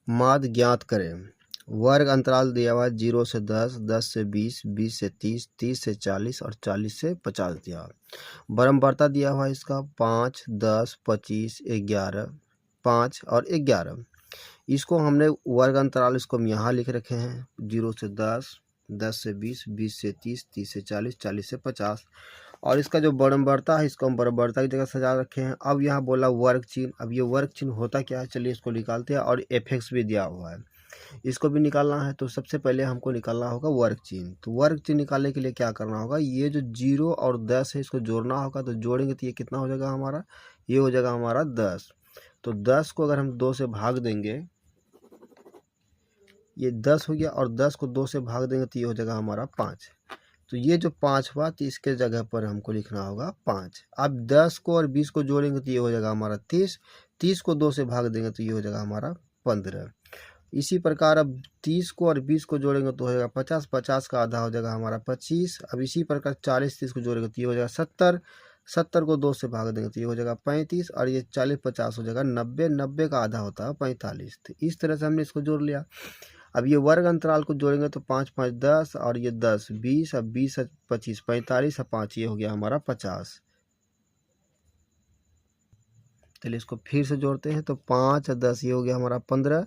माध्य ज्ञात करें। वर्ग अंतराल दिया हुआ है 0 से 10, 10 से 20, 20 से 30, 30 से 40 और 40 से 50 दिया हुआ है। बारंबारता दिया हुआ है इसका 5, 10, 25, 11, 5 और 11। इसको हमने वर्ग अंतराल इसको हम यहाँ लिख रखे हैं 0 से 10, 10 से 20, 20 से 30, 30 से 40, 40 से 50। और इसका जो बारंबारता है इसको हम बारंबारता की जगह सजा रखे हैं। अब यहाँ बोला वर्ग चिन्ह, अब ये वर्ग चिन्ह होता क्या है, चलिए इसको निकालते हैं। और एफएक्स भी दिया हुआ है, इसको भी निकालना है। तो सबसे पहले हमको निकालना होगा वर्ग चिन्ह। तो वर्ग चिन्ह निकालने के लिए क्या करना होगा, ये जो 0 और 10 है इसको जोड़ना होगा। तो जोड़ेंगे तो ये कितना हो जाएगा हमारा, ये हो जाएगा हमारा 10। तो 10 को अगर हम 2 से भाग देंगे, ये 10 हो गया, और 10 को 2 से भाग देंगे तो ये हो जाएगा हमारा 5। तो ये जो 5 हुआ तो इसके जगह पर हमको लिखना होगा 5। अब 10 को और 20 को जोड़ेंगे तो ये हो जाएगा हमारा 30। 30 को 2 से भाग देंगे तो ये हो जाएगा हमारा 15। इसी प्रकार अब 30 को और 20 को जोड़ेंगे तो हो जाएगा 50। 50 का आधा हो जाएगा हमारा 25। अब इसी प्रकार 40 30 को जोड़ेंगे तो ये हो जाएगा 70। 70 को 2 से भाग देंगे तो ये हो जाएगा 35। और ये 40 50 हो जाएगा 90। 90 का आधा होता है 45। तो इस तरह से हमने इसको जोड़ लिया। अब ये वर्ग अंतराल को जोड़ेंगे तो 5 5 10 और ये 10 20, अब 20 25 45 और 5 ये हो गया हमारा 50। चलिए इसको फिर से जोड़ते हैं। तो 5 और 10 ये हो गया हमारा 15,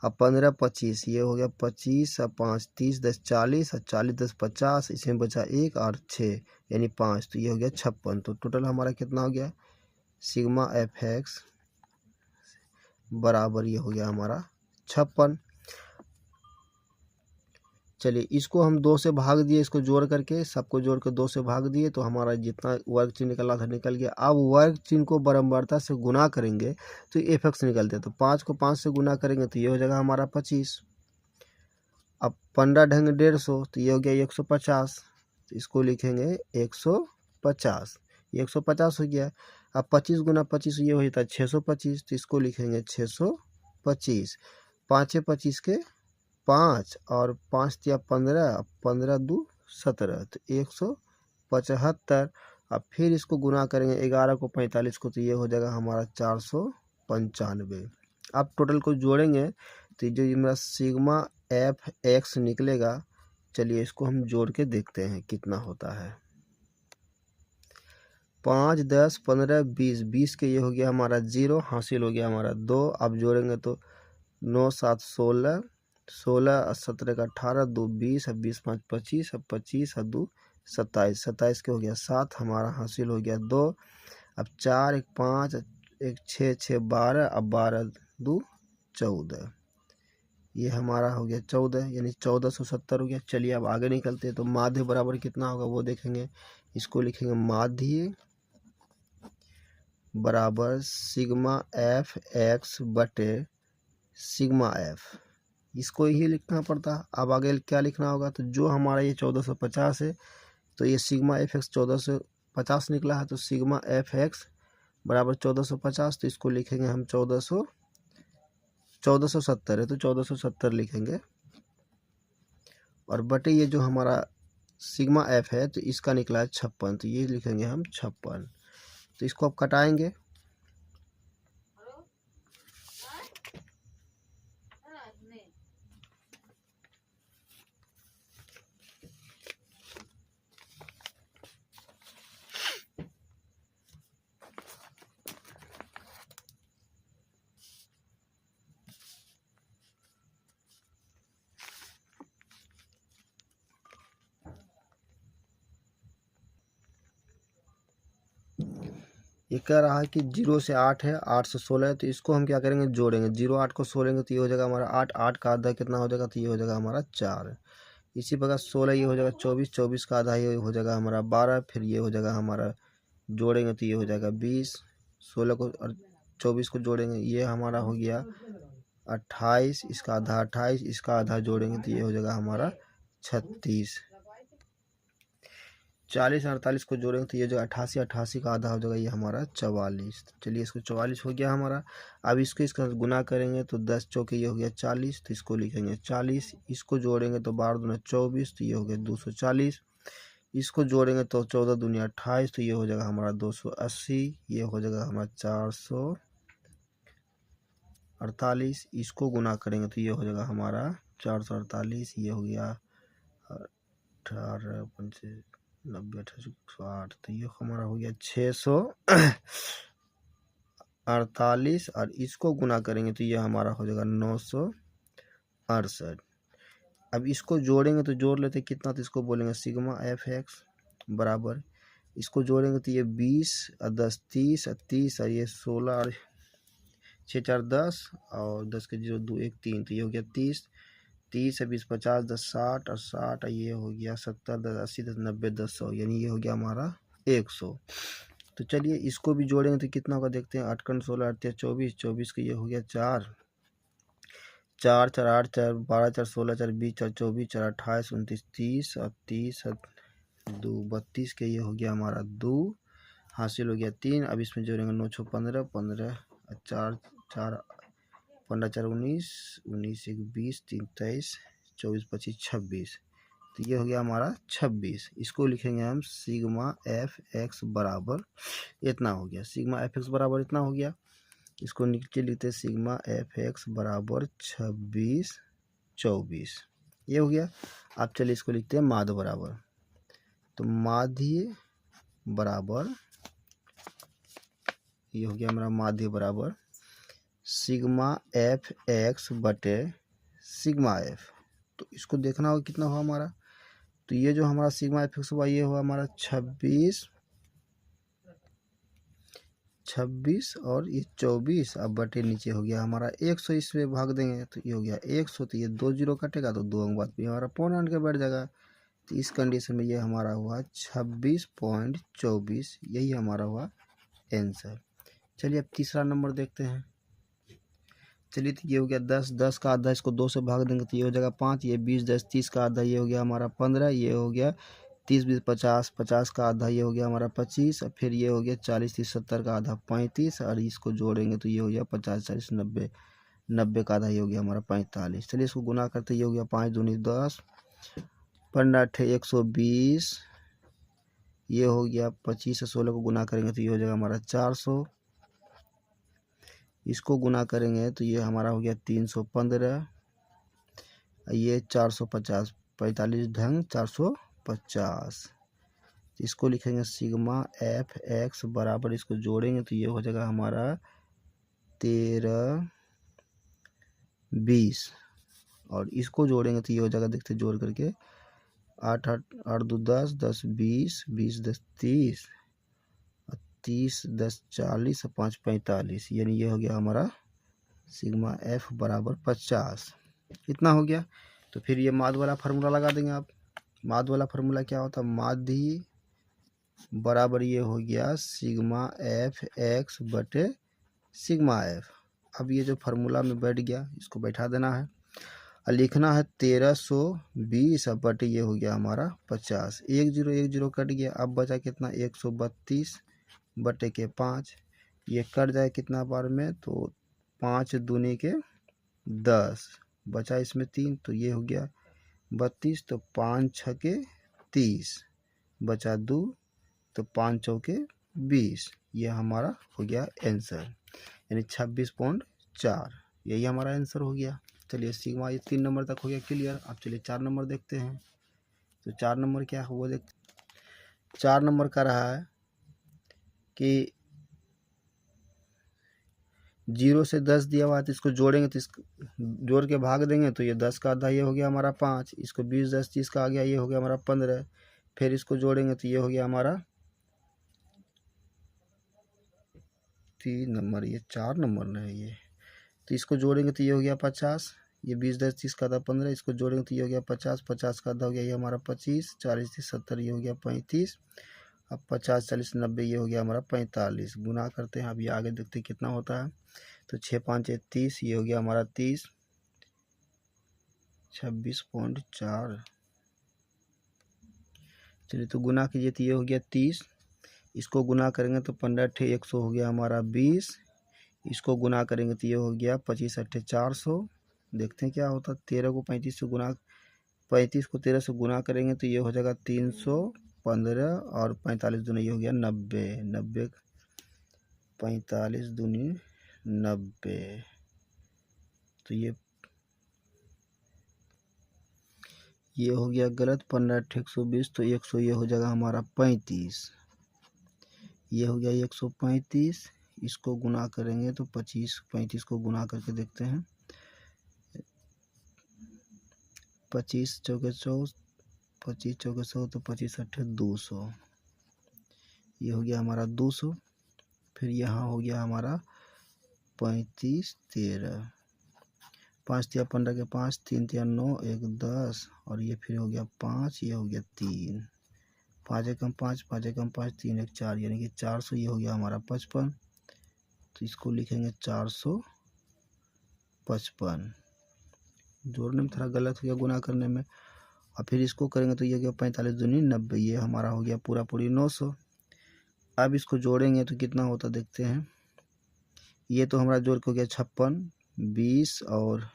अब 15 25 ये हो गया 25, अब 5 30 10 40 और 40 10 50, इसमें बचा 1 और 6 यानी 5, तो ये हो गया 56। तो टोटल हमारा कितना हो गया, सिग्मा एफ एक्स बराबर ये हो गया हमारा 56। चलिए इसको हम 2 से भाग दिए, इसको जोड़ करके सबको जोड़ कर 2 से भाग दिए तो हमारा जितना वर्ग चिन्ह निकला था निकल गया। अब वर्ग चिन्ह को बारंबारता से गुना करेंगे तो एफ एक्स निकलते हैं। तो 5 को 5 से गुना करेंगे तो ये हो जाएगा हमारा 25। अब 15 ढंग 150 तो ये हो गया 150। तो इसको लिखेंगे 150, ये 150 हो गया। अब 25 गुना 25 ये हो जाता है 625, तो इसको लिखेंगे 625। 5 25 के 5 और 5 तिया 15, 15 2 17, तो 175। अब फिर इसको गुना करेंगे 11 को 45 को तो ये हो जाएगा हमारा 495। अब टोटल को जोड़ेंगे तो जो ये मेरा सिग्मा एफ एक्स निकलेगा, चलिए इसको हम जोड़ के देखते हैं कितना होता है। 5 10 15 20, 20 के ये हो गया हमारा 0, हासिल हो गया हमारा 2। अब जोड़ेंगे तो 9 7 16, 16 और 17 का 18, 2 20, अब 20 5 25, अब 25 और 2 27, 27 के हो गया 7, हमारा हासिल हो गया 2। अब 4 1 5 1 6 6 12, अब 12 2 14, ये हमारा हो गया 14 यानी 1470 हो गया। चलिए अब आगे निकलते हैं। तो माध्य बराबर कितना होगा वो देखेंगे। इसको लिखेंगे माध्य बराबर सिग्मा एफ एक्स बटे सिग्मा एफ, इसको ही लिखना पड़ता। अब आगे क्या लिखना होगा, तो जो हमारा ये 1450 है तो ये सिग्मा एफ एक्स 1450 निकला है। तो सिग्मा एफ एक्स बराबर 1450, तो इसको लिखेंगे हम 1470 है तो 1470 लिखेंगे। और बटे ये जो हमारा सिग्मा एफ है तो इसका निकला है 56, तो ये लिखेंगे हम 56। तो इसको अब कटाएंगे। ये कह रहा है कि 0 से 8 है, 8 से 16 है, तो इसको हम क्या करेंगे जोड़ेंगे। 0 8 को जोड़ेंगे तो ये हो जाएगा हमारा 8, 8 का आधा कितना हो जाएगा, तो ये हो जाएगा हमारा 4। इसी प्रकार 16 ये हो जाएगा 24, 24 का आधा ये हो जाएगा हमारा 12, फिर ये हो जाएगा हमारा जोड़ेंगे तो ये हो जाएगा 20। 16 को और 24 को जोड़ेंगे ये हमारा हो गया 28, इसका आधा 28, इसका आधा जोड़ेंगे तो ये हो जाएगा हमारा 36। 40 48 को जोड़ेंगे तो ये जो 88, 88 का आधा हो जाएगा ये हमारा 44। चलिए इसको 44 हो गया हमारा। अब इसको इसका गुना करेंगे तो 10 चौके ये हो गया 40, तो इसको लिखेंगे 40। इसको जोड़ेंगे तो 12 दूना 24, तो ये हो गया 240। इसको जोड़ेंगे तो 14 दूनी 28, तो ये हो जाएगा हमारा 280। ये हो जाएगा हमारा 48, इसको गुना करेंगे तो ये हो जाएगा हमारा 448, ये हो गया 18 पंचे 90 160, तो ये हमारा हो गया 648, और इसको गुना करेंगे तो ये हमारा हो जाएगा 968। अब इसको जोड़ेंगे तो जोड़ लेते कितना, तो इसको बोलेंगे सिग्मा एफ एक्स बराबर, इसको जोड़ेंगे तो ये 20 और 10 30 और 30 और ये 16 और 6 4 10 और 10 के 0 2 1 3, तो ये हो गया 30 30 है 20 50 10 60 और 60 और ये हो गया 70 10 80 10 90 10 100, यानी ये हो गया हमारा 100। तो चलिए इसको भी जोड़ेंगे तो कितना होगा देखते हैं। 8 16 8 24 24 का ये हो गया 4 4 4 8 4 12 4 16 4 20 4 24 4 28 29 30 और 30 और 2 32 के ये हो गया हमारा 2 हासिल हो गया 3। अब इसमें जोड़ेंगे 9 6 15 15 4 4 15 4 19 19 1 20 3 23 24 25 26, तो ये हो गया हमारा 26। इसको लिखेंगे हम सिग्मा एफ एक्स बराबर इतना हो गया, सिग्मा एफ एक्स बराबर इतना हो गया। इसको नीचे लिखते हैं सिग्मा एफ एक्स बराबर 26 24, ये हो गया। अब चलिए इसको लिखते हैं माध्य बराबर, तो माध्य बराबर ये हो गया हमारा माध्य बराबर सिग्मा एफ एक्स बटे सिग्मा एफ। तो इसको देखना होगा कितना हुआ हमारा, तो ये जो हमारा सिग्मा एफ एक्स हुआ ये हुआ हमारा 26 और ये 24, अब बटे नीचे हो गया हमारा 100, इसमें भाग देंगे तो ये हो गया 100, तो ये 2 0 कटेगा तो 2 अंक बाद भी हमारा पौन आन के बैठ जाएगा। तो इस कंडीशन में ये हमारा हुआ 26.24, यही हमारा हुआ आंसर। चलिए अब तीसरा नंबर देखते हैं। चलिए तो ये हो गया 10 10 का आधा, इसको 2 से भाग देंगे तो ये हो जाएगा 5, ये 20 10 30 का आधा ये हो गया हमारा 15, ये हो गया 30 20 50 50 का आधा ये हो गया हमारा 25, और फिर ये हो गया 40 30 70 का आधा 35, और इसको जोड़ेंगे तो ये हो गया 50 40 90 90 का आधा ये हो गया हमारा 45। चलिए इसको गुना करते ये हो गया 5 दूनी 10 15 120, ये हो गया 25 से 16 को गुना करेंगे तो ये हो जाएगा हमारा 400, इसको गुना करेंगे तो ये हमारा हो गया 315, ये 450 45 ढंग 450। इसको लिखेंगे सिग्मा एफ एक्स बराबर, इसको जोड़ेंगे तो ये हो जाएगा हमारा 13 20, और इसको जोड़ेंगे तो ये हो जाएगा देखते जोड़ करके 8 8 8 2 10 10 20 20 10 30 30 10 40 5 45, यानी ये हो गया हमारा सिग्मा एफ बराबर 50, इतना हो गया। तो फिर ये माध्य वाला फार्मूला लगा देंगे आप। माध्य वाला फार्मूला क्या होता है, माध्य बराबर ये हो गया सिग्मा एफ एक्स बटे सिग्मा एफ। अब ये जो फार्मूला में बैठ गया इसको बैठा देना है और लिखना है 1320 अब बटे ये हो गया हमारा 50, 1 0 कट गया, अब बचा कितना 132 बटे के 5, ये कट जाए कितना बार में, तो 5 दूनी के 10, बचा इसमें 3 तो ये हो गया 32, तो 5 6 के 30, बचा 2 तो 5 चौके 20, ये हमारा हो गया आंसर, यानी 26.4, यही हमारा आंसर हो गया। चलिए सिग्मा ये 3 नंबर तक हो गया क्लियर। अब चलिए 4 नंबर देखते हैं। तो 4 नंबर क्या हुआ देख, 4 नंबर का रहा है कि 0 से 10 दिया हुआ है, तो इसको जोड़ेंगे तो इसको जोड़ के भाग देंगे तो ये 10 का आधा ये हो गया हमारा 5, इसको 20 10 30 का आ गया ये हो गया हमारा 15, फिर इसको जोड़ेंगे तो ये हो गया हमारा 3 नंबर, ये 4 नंबर ना है ये, तो इसको जोड़ेंगे तो ये हो गया 50, ये 20 10 30 का आधा 15, इसको जोड़ेंगे तो ये हो गया 50 50 का आधा हो गया ये हमारा 25, 40 30 70 ये हो गया 35, अब 50 40 90 ये हो गया हमारा 45। गुना करते हैं, अब ये आगे देखते हैं कितना होता है, तो 6 5 30, ये हो गया हमारा 30, 26.4। चलिए तो गुना कीजिए तो ये हो गया 30, इसको गुना करेंगे तो 15 × 100 हो गया हमारा 20, इसको गुना करेंगे तो ये हो गया 25 8 400। देखते हैं क्या होता है, 13 को 35 से गुना 35 को 13 से गुना करेंगे तो ये हो जाएगा 315, और 45 दूनी ये हो गया 90 90 45 दूनी 90, तो ये हो गया गलत। 15 × 120 तो 100 ये हो जाएगा हमारा 35। ये हो गया 135। इसको गुना करेंगे तो 35 को गुना करके देखते हैं। 25 चौके 100, 25 चौके 100 तो 25 अट्ठे 200। ये हो गया हमारा 200। फिर यहाँ हो गया हमारा 35 13, 5 तिया 15 के 5, 3 तिया 9, 1 10 और ये फिर हो गया 5, ये हो गया 3, 5 एकम 5, 5 एकम 5, 3 1 4 यानी कि 400। ये हो गया हमारा 55। तो इसको लिखेंगे 455। जोड़ने में थोड़ा गलत हो गया, गुना करने में। और फिर इसको करेंगे तो ये हो गया 45 दूनी 90। ये हमारा हो गया पूरा पूरी 900। अब इसको जोड़ेंगे तो कितना होता देखते हैं। ये तो हमारा जोड़ के हो गया 56, 20 और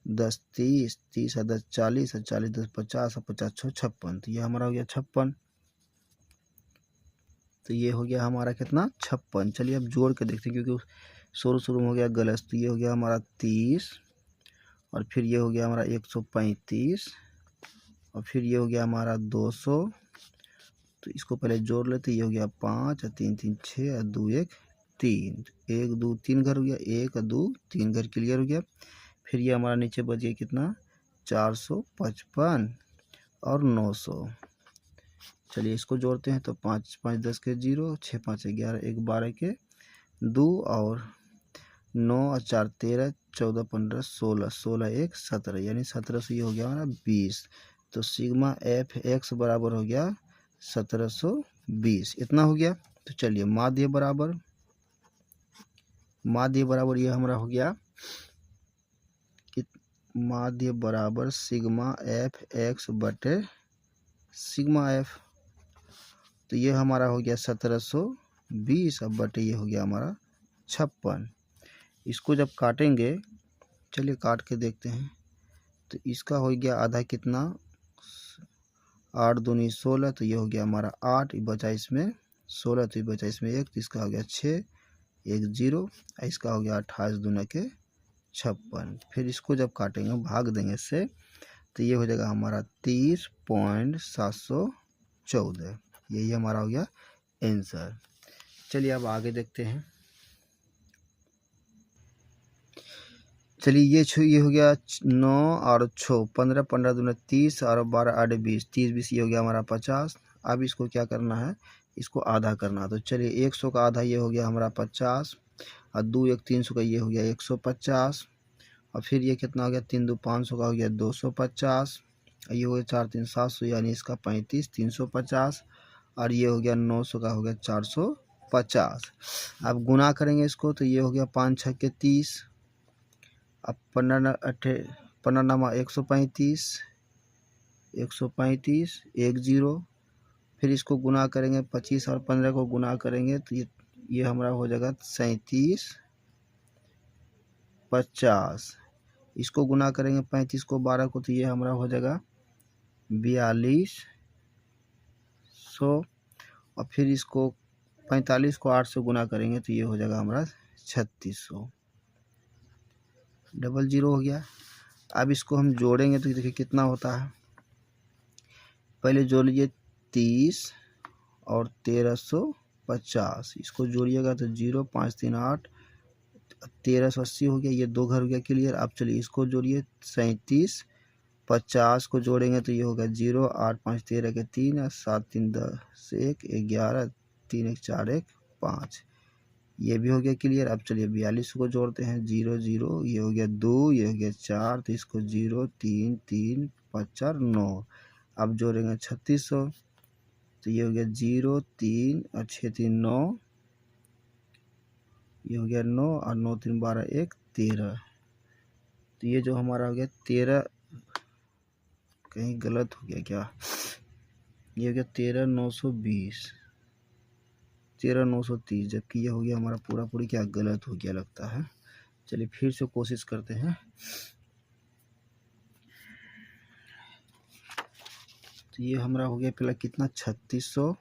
10 30, 30 और 10 40 और 40 10 50 और 50 6 56। तो ये हमारा हो गया 56। तो ये हो गया हमारा कितना 56। चलिए अब जोड़ के देखते हैं, क्योंकि शुरू में हो गया गलत। तो ये हो गया हमारा 30 और फिर ये हो गया हमारा 135 और फिर ये हो गया हमारा 200। तो इसको पहले जोड़ लेते। ये हो गया 5 और 3 3 6 और 2 1 3, 1 2 3 घर हो गया, 1 और 2 3 घर क्लियर हो गया। फिर ये हमारा नीचे बच गया कितना 455 और 900। चलिए इसको जोड़ते हैं। तो 5 5 10 के 0, 6 5 11, 1 12 के 2 और 9 और 4 13, 14 15 16, 16 1 17 यानी 17 से ये हो गया हमारा 20। तो सिग्मा एफ एक्स बराबर हो गया 1720। इतना हो गया। तो चलिए माध्य बराबर ये हमारा हो गया कि माध्य बराबर सिग्मा एफ एक्स बटे सिग्मा एफ। तो ये हमारा हो गया 1720 अब बटे ये हो गया हमारा 56। इसको जब काटेंगे, चलिए काट के देखते हैं। तो इसका हो गया आधा कितना 8 दूनी 16। तो ये हो गया हमारा 8, बचा इसमें 16, तो ये बचा इसमें 1, तो इसका हो गया 6 1 0। इसका हो गया 28 दूना के 56। फिर इसको जब काटेंगे भाग देंगे इससे, तो ये हो जाएगा हमारा 30.714। यही हमारा हो गया आंसर। चलिए अब आगे देखते हैं। चलिए ये हो गया 9 और 6 15 15 दूना 30 और 12 8 20 30 20 ये हो गया हमारा 50। अब इसको क्या करना है, इसको आधा करना। तो चलिए 100 का आधा ये हो गया हमारा 50 और 2 1 300 का ये हो गया 150 और फिर ये कितना हो गया 3 2 500 का हो गया 250 और ये हो गया 4 3 700 यानी इसका 35 350 और ये हो गया 900 का हो गया 450। अब गुना करेंगे इसको। तो ये हो गया 5 6 के 30। अब 15 8 15 नमा 135 135 1 0। फिर इसको गुना करेंगे 25 और 15 को गुना करेंगे तो ये हमारा हो जाएगा 37 50। इसको गुना करेंगे 35 को 12 को तो ये हमारा हो जाएगा 4200 और फिर इसको 45 को 8 से गुना करेंगे तो ये हो जाएगा हमारा 3600। 00 हो गया। अब इसको हम जोड़ेंगे तो देखिए कितना होता है। पहले जोड़ लीजिए 30 और 1350। इसको जोड़िएगा तो 0 5 3 8 1380 हो गया। ये 2 घर हो गया क्लियर। अब चलिए इसको जोड़िए 37 50 को जोड़ेंगे तो ये होगा 0 8 5 13 के 3 और 7 3 10 1 11 3 1 4 1 5। ये भी हो गया क्लियर। अब चलिए 42 को जोड़ते हैं 0 0 ये हो गया 2 ये हो गया 4 तो इसको 0 3 3 5 4 9। अब जोड़ेंगे 3600 तो ये हो गया 0 3 और 6 3 9 ये हो गया 9 और 9 3 12 1 13। तो ये जो हमारा हो गया 13 कहीं गलत हो गया क्या, ये हो गया 13,920 13,930 जबकि ये हो गया हमारा पूरा पूरी क्या गलत हो गया लगता है। चलिए फिर से कोशिश करते हैं। तो ये हमारा हो गया पहला कितना 3600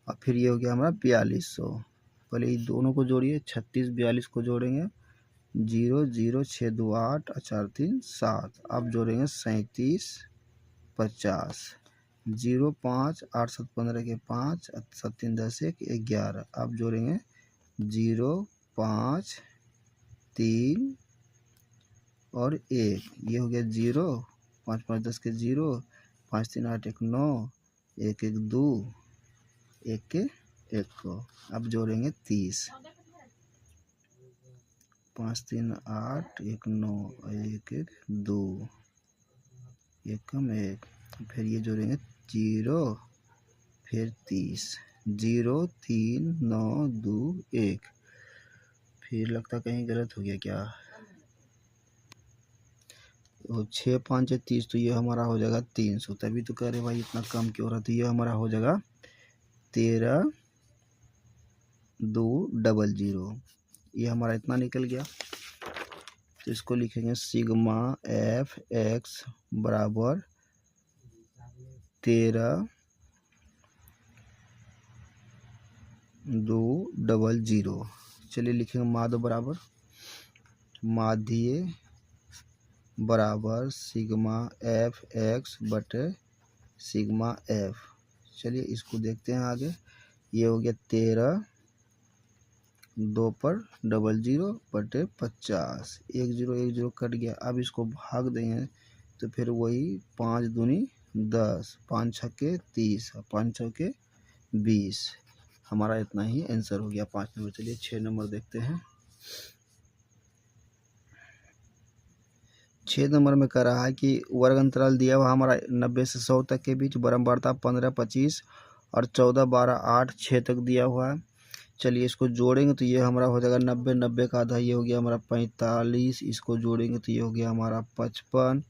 और फिर ये हो गया हमारा 4200। पहले ये दोनों को जोड़िए 36 42 को जोड़ेंगे 0 0 6 2 8 और 4 3 7। अब जोड़ेंगे 37 50। 0 5 8 7 15 के 5 7 3 10 1 11। अब जोड़ेंगे 0 5 3 और 1। ये हो गया 0 5 5 10 के 0 5 3 8 1 9 1 1 2 1 के 1 को। अब जोड़ेंगे 30। 5 3 8 1 9 1 1 2 1 कम 1। फिर ये जोड़ेंगे 0 फिर 30। 0 3 9 2 1। फिर लगता कहीं गलत हो गया क्या। 6 5 30 तो ये हमारा हो जाएगा 300। तभी तो कह रहे भाई इतना कम क्यों रहा। तो ये हमारा हो जाएगा 13 2 00। ये हमारा इतना निकल गया। तो इसको लिखेंगे सिग्मा एफ एक्स बराबर 13 2 00। चलिए लिखेंगे माध्य बराबर माध्य बराबर सिग्मा एफ एक्स बटे सिग्मा एफ। चलिए इसको देखते हैं आगे। ये हो गया 13 2 पर 00 बटे 50। 1 0 कट गया। अब इसको भाग देंगे तो फिर वही 5 दूनी 10 5 छक्के 30 5 छक्के 20। हमारा इतना ही आंसर हो गया 5 नंबर। चलिए 6 नंबर देखते हैं। 6 नंबर में कह रहा है कि वर्ग अंतराल दिया हुआ हमारा 90 से 100 तक के बीच, बारंबारता 15 25 और 14 12 8 6 तक दिया हुआ है। चलिए इसको जोड़ेंगे तो ये हमारा हो जाएगा 90 90 का आधा ये हो गया हमारा 45। इसको जोड़ेंगे तो ये हो गया हमारा 55।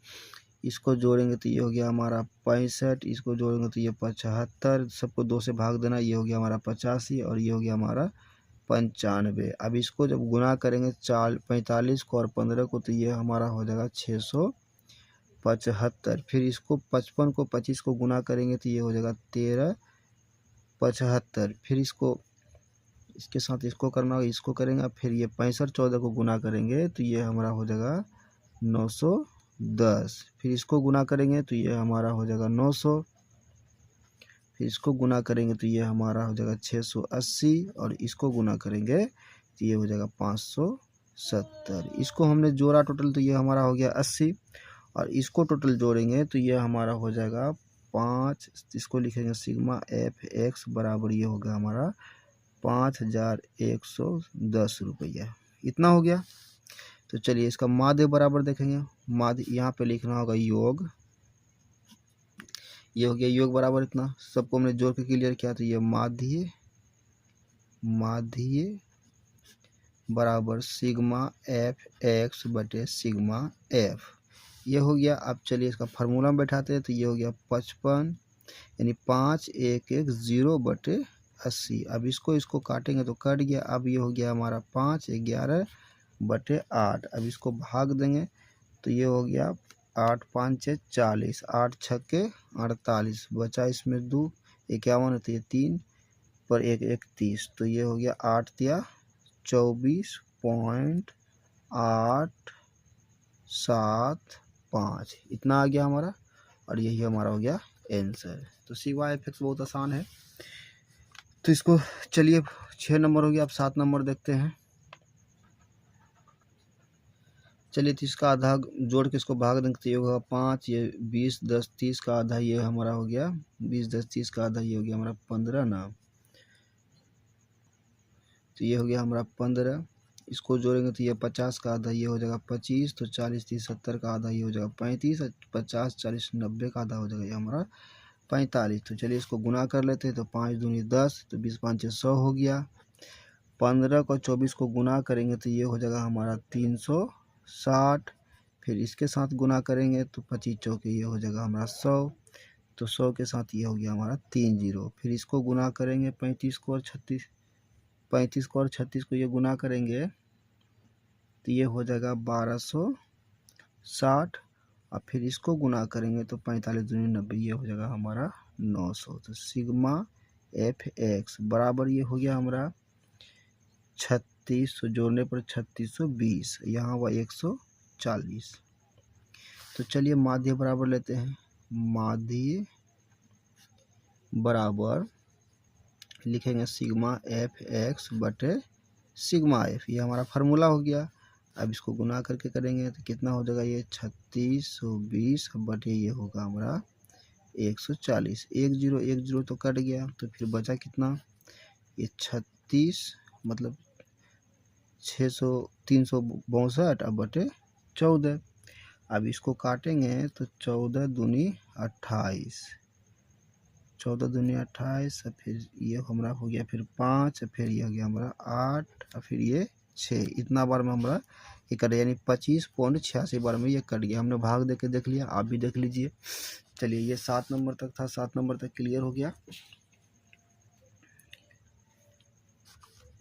इसको जोड़ेंगे तो ये हो गया हमारा 65। इसको जोड़ेंगे तो ये 75। सबको 2 से भाग देना, ये हो गया हमारा 85 और ये हो गया हमारा 95। अब इसको जब गुना करेंगे 45 को और 15 को तो ये हमारा हो जाएगा 675। फिर इसको 55 को 25 को गुना करेंगे तो ये हो जाएगा 1375। फिर इसको इसके साथ इसको करना होगा, इसको करेंगे। फिर ये 65 14 को गुना करेंगे तो ये हमारा हो जाएगा 910। फिर इसको गुना करेंगे तो ये हमारा हो जाएगा 900। फिर इसको गुना करेंगे तो ये हमारा हो जाएगा 680 और इसको गुना करेंगे तो ये हो जाएगा 570। इसको हमने जोड़ा टोटल तो ये हमारा हो गया 80 और इसको टोटल जोड़ेंगे तो ये हमारा हो जाएगा 5। इसको लिखेंगे सिग्मा एफ एक्स बराबर ये हो गया हमारा 5110 रुपया। इतना हो गया। तो चलिए इसका माध्य बराबर देखेंगे। माध्य यहाँ पे लिखना होगा योग। ये हो गया योग बराबर इतना। सबको हमने जोड़ के क्लियर किया तो ये माध्य बराबर सिग्मा एफ एक्स बटे सिग्मा एफ। ये हो गया। अब चलिए इसका फार्मूला में बैठाते हैं तो ये हो गया 55 यानी 5 1 1 0 बटे 80। अब इसको काटेंगे तो कट गया। अब ये हो गया हमारा 5 11 बटे 8। अब इसको भाग देंगे तो ये हो गया 8 5 40 8 छक्के 48 बचा इसमें 2 51 तो ये 3 पर 1 1 30। तो ये हो गया 8 तिया 24.875। इतना आ गया हमारा और यही हमारा हो गया आंसर। तो सिवा एफ बहुत आसान है। तो इसको चलिए 6 नंबर हो गया। अब 7 नंबर देखते हैं। चलिए तो इसका आधा जोड़ के इसको भाग देंगे तो ये होगा 5। ये 20 10 30 का आधा ये हमारा हो गया 20 10 30 का आधा ये हो गया हमारा 15 ना। तो ये हो गया हमारा 15। इसको जोड़ेंगे तो ये 50 का आधा ये हो जाएगा 25। तो 40 30 70 का आधा ये हो जाएगा 35 और 50 40 90 का आधा हो जाएगा ये हमारा 45। तो चलिए इसको गुना कर लेते हैं तो 5 दूनी 10 तो 20 5 100 हो गया। 15 को 24 को गुना करेंगे तो ये हो जाएगा हमारा 360। फिर इसके साथ गुना करेंगे तो 25 चौके ये हो जाएगा हमारा 100। तो 100 के साथ ये हो गया हमारा 3 0। फिर इसको गुना करेंगे 35 को और 36 को ये गुना करेंगे तो ये हो जाएगा 1260। और फिर इसको गुना करेंगे तो 45 दूनी 90 ये हो जाएगा हमारा 900। तो सिग्मा एफ एक्स बराबर ये हो गया हमारा 3600 जोड़ने पर 3620, यहाँ हुआ 140। तो चलिए माध्य बराबर लेते हैं, माध्य बराबर लिखेंगे सिग्मा एफ एक्स बटे सिग्मा एफ, ये हमारा फार्मूला हो गया। अब इसको गुना करके करेंगे तो कितना हो जाएगा, ये 3620 बटे ये होगा हमारा 140। 10 तो कट गया, तो फिर बचा कितना, ये 36 मतलब 362 अब बटे 14। अब इसको काटेंगे तो 14 दूनी 28, 14 दूनी 28, फिर ये हमारा हो गया फिर 5, फिर ये हो गया हमारा 8, और फिर ये 6। इतना बार में हमारा ये कट, यानी 25.86 बार में ये कट गया। हमने भाग दे के देख लिया, आप भी देख लीजिए। चलिए ये 7 नंबर तक था, 7 नंबर तक क्लियर हो गया।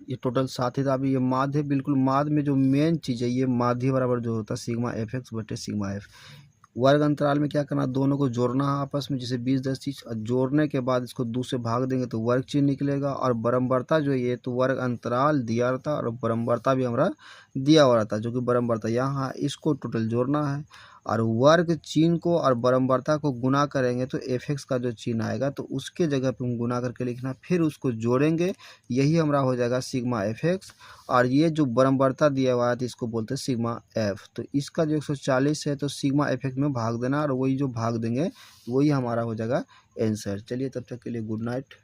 ये टोटल 7 ही था। अभी ये माध्य, बिल्कुल माध्य में जो मेन चीज़ है, ये माध्य बराबर जो होता है सिग्मा एफ एक्स बटे सिग्मा एफ। वर्ग अंतराल में क्या करना, दोनों को जोड़ना है आपस में, जैसे 20 10 30, और जोड़ने के बाद इसको 2 से भाग देंगे तो वर्ग चिन्ह निकलेगा। और बराबरता जो ये तो वर्ग अंतराल दिया रहता और बराबरता भी हमारा दिया हुआ रहता, जो कि बराबरता यहाँ इसको टोटल जोड़ना है। और वर्ग चिन्ह को और बराबरता को गुना करेंगे तो एफ एक्स का जो चिन्ह आएगा तो उसके जगह पे हम गुना करके लिखना, फिर उसको जोड़ेंगे, यही हमारा हो जाएगा सिग्मा एफ एक्स। और ये जो बराबरता दिया हुआ है तो इसको बोलते हैं सिग्मा एफ। तो इसका जो 140 है तो सिग्मा एफ एक्स में भाग देना, और वही जो भाग देंगे वही हमारा हो जाएगा आंसर। चलिए तब तक के लिए गुड नाइट।